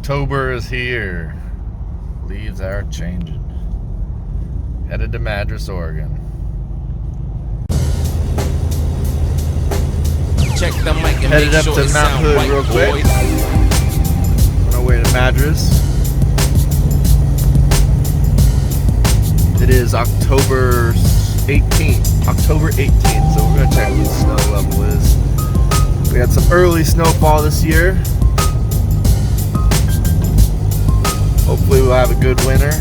October is here. Leaves are changing. Headed to Madras, Oregon. Check the mic and Headed make up sure to it Mount sound Hood right, real quick. boys. On our way to Madras. It is October 18th. October 18th. So we're gonna check what the snow level is. We had some early snowfall this year. Hopefully we'll have a good winter.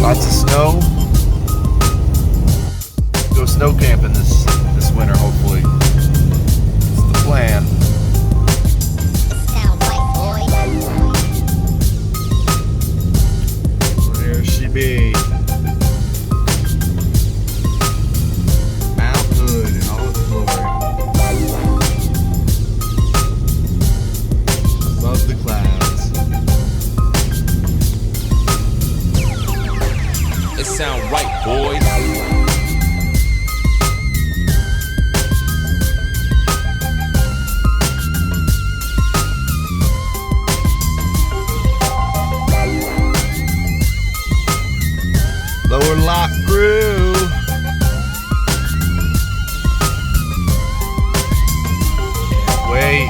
Lots of snow. Go snow camping this winter, hopefully. It's the plan. There she be. Mount Hood in all its glory. Above the clouds. It sound right, boys. Lower Lock Crew. Can't wait.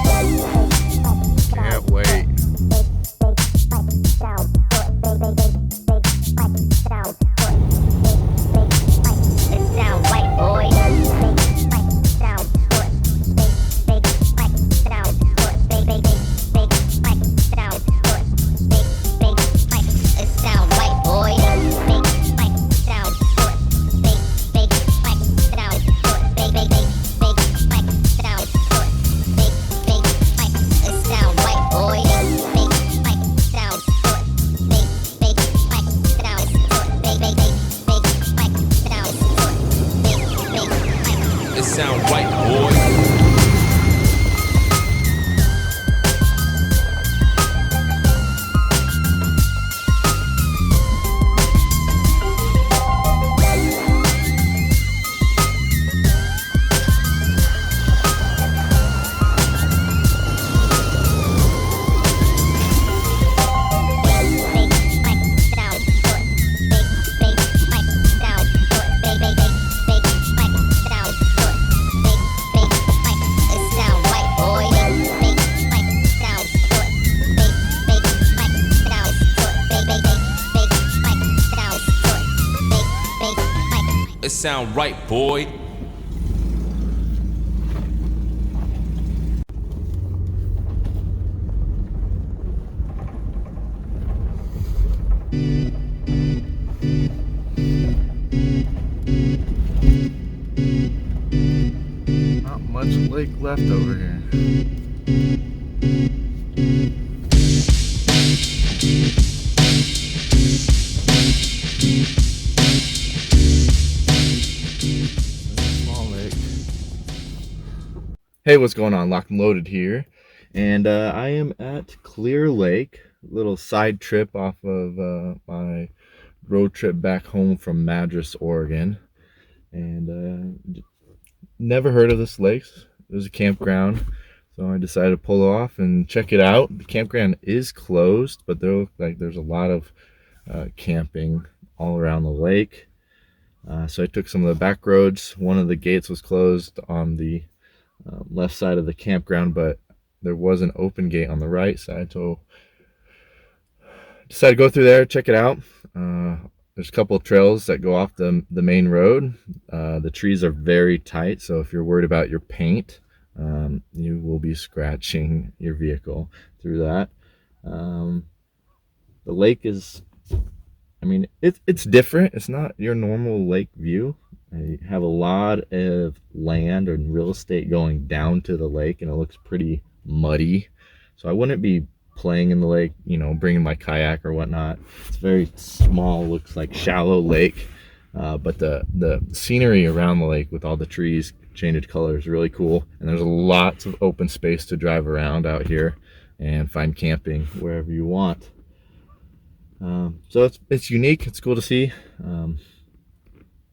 Can't wait. It sound right, boys. It sound right, boy. Not much lake left over here. Small lake. Hey, what's going on? Locked and Loaded here, and I am at Clear Lake. A little side trip off of my road trip back home from Madras, Oregon, and never heard of this lake. It was a campground, so I decided to pull off and check it out. The campground is closed, but there look like there's a lot of camping all around the lake. So I took some of the back roads. One of the gates was closed on the left side of the campground, but there was an open gate on the right side, so decided to go through there, check it out. There's a couple of trails that go off the main road. The trees are very tight, so if you're worried about your paint, you will be scratching your vehicle through that. The lake is, I mean, it's different. It's not your normal lake view. You have a lot of land and real estate going down to the lake, and it looks pretty muddy. So I wouldn't be playing in the lake, you know, bringing my kayak or whatnot. It's very small, looks like shallow lake, but the scenery around the lake with all the trees changed color is really cool, and there's lots of open space to drive around out here and find camping wherever you want. So it's unique. It's cool to see,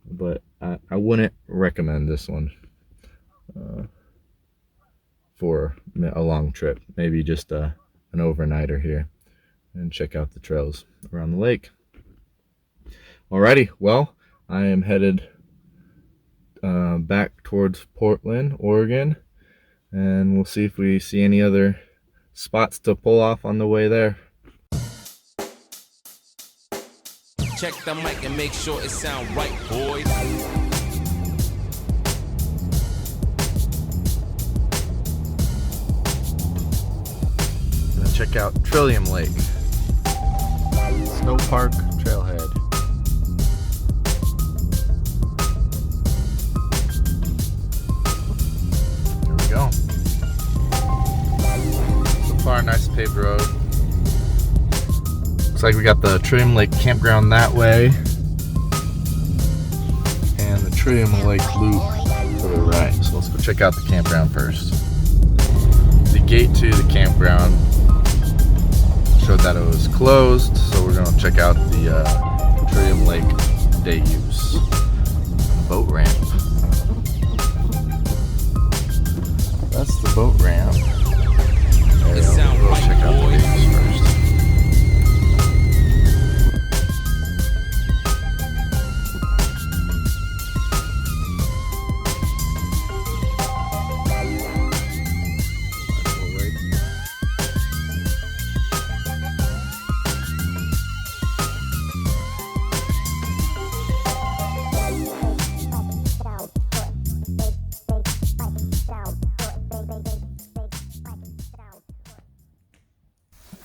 but I wouldn't recommend this one for a long trip. Maybe just a an overnighter here and check out the trails around the lake. Alrighty, well, I am headed back towards Portland, Oregon, and we'll see if we see any other spots to pull off on the way there. Check the mic and make sure it sound right, boys. Gonna check out Trillium Lake, Snow Park Trailhead. Here we go. So far, nice paved road. Looks like we got the Trillium Lake campground that way, and the Trillium Lake loop to the right. So let's go check out the campground first. The gate to the campground showed that it was closed, so we're gonna check out the Trillium Lake day use boat ramp. That's the boat ramp. It sound We'll right, check out the boys. day use first.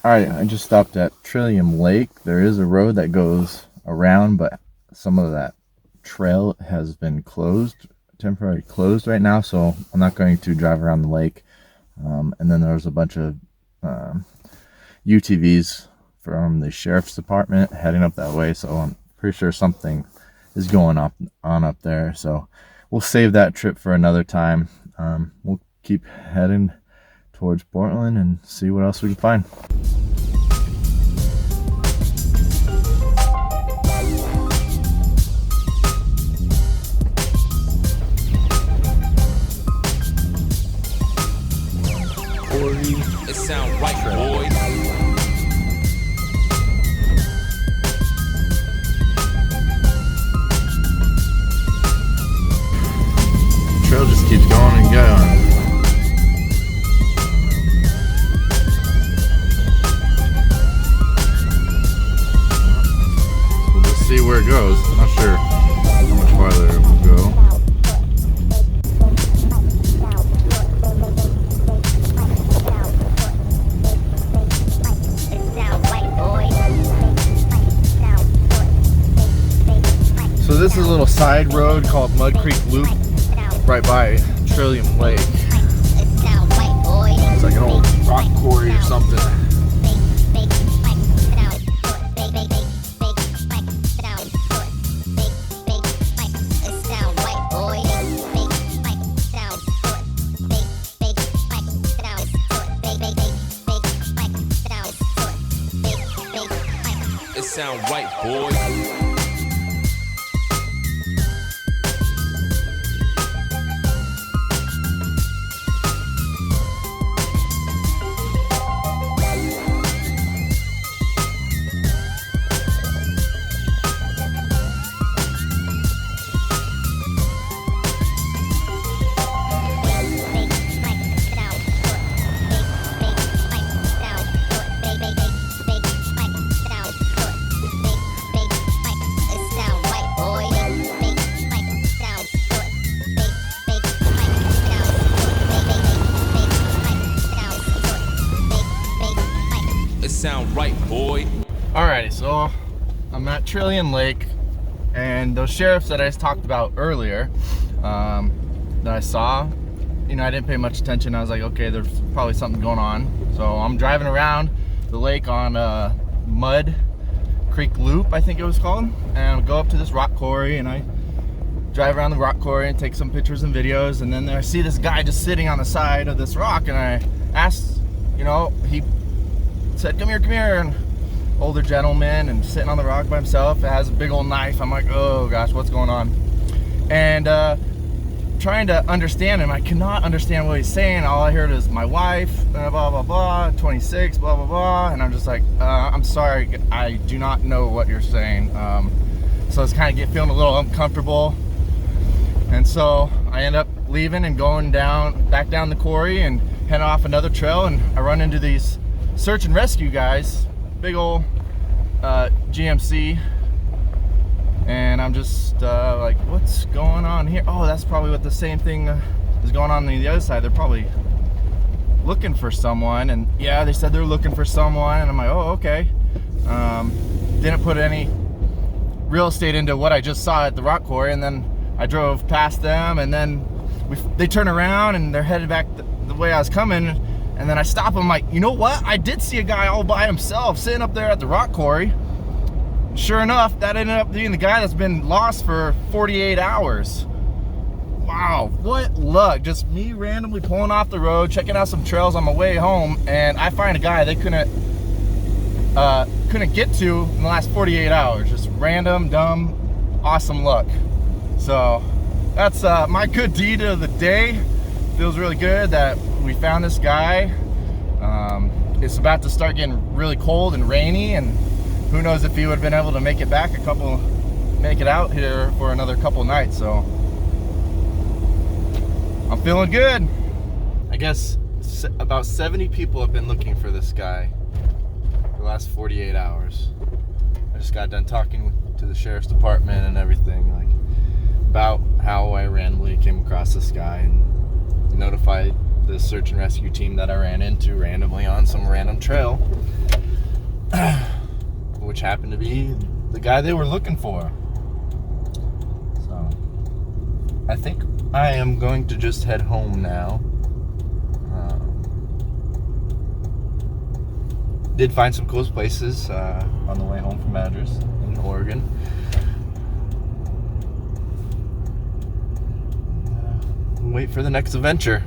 Alright, I just stopped at Trillium Lake. There is a road that goes around, but some of that trail has been closed, temporarily closed right now, so I'm not going to drive around the lake. And then there's a bunch of UTVs from the sheriff's department heading up that way, so I'm pretty sure something is going on up there. So we'll save that trip for another time. We'll keep heading towards Portland and see what else we can find. It sound right, boys. The trail just keeps going and going. We'll just see where it goes. I'm not sure how much farther it will go. So this is a little side road called Mud Creek Loop right by Trillium Lake. It's like an old rock quarry or something. It sound right, boys. Sound right, boy. Alrighty, so I'm at Trillium Lake, and those sheriffs that I just talked about earlier, that I saw, you know, I didn't pay much attention. I was like, okay, there's probably something going on. So I'm driving around the lake on Mud Creek Loop, I think it was called, and I go up to this rock quarry, and I drive around the rock quarry and take some pictures and videos, and then I see this guy just sitting on the side of this rock, and I asked, you know, he said, come here, and older gentleman, and sitting on the rock by himself, has a big old knife. I'm like, oh gosh, what's going on? And trying to understand him. I cannot understand what he's saying. All I heard is my wife, blah, blah, blah, 26, blah, blah, blah. And I'm just like, I'm sorry, I do not know what you're saying. So I was kind of feeling a little uncomfortable. And so I end up leaving and going back down the quarry and heading off another trail. And I run into these search and rescue guys, big old GMC. And I'm just like, what's going on here? Oh, that's probably what the same thing is going on the other side. They're probably looking for someone. And yeah, they said they're looking for someone. And I'm like, oh, okay. Didn't put any real estate into what I just saw at the rock quarry. And then I drove past them, and then they turn around and they're headed back the way I was coming. And then I stop them, like, you know what? I did see a guy all by himself sitting up there at the rock quarry. Sure enough, that ended up being the guy that's been lost for 48 hours. Wow, what luck. Just me randomly pulling off the road, checking out some trails on my way home, and I find a guy they couldn't get to in the last 48 hours. Just random, dumb, awesome luck. So that's my good deed of the day. Feels really good that we found this guy. It's about to start getting really cold and rainy, and who knows if he would have been able to make it out here for another couple nights. So I'm feeling good. I guess about 70 people have been looking for this guy for the last 48 hours. I just got done talking to the sheriff's department and everything, like, about how I randomly came across this guy, and notified the search and rescue team that I ran into randomly on some random trail, which happened to be the guy they were looking for. So I think I am going to just head home now. Did find some cool places on the way home from Madras in Oregon. Wait for the next adventure.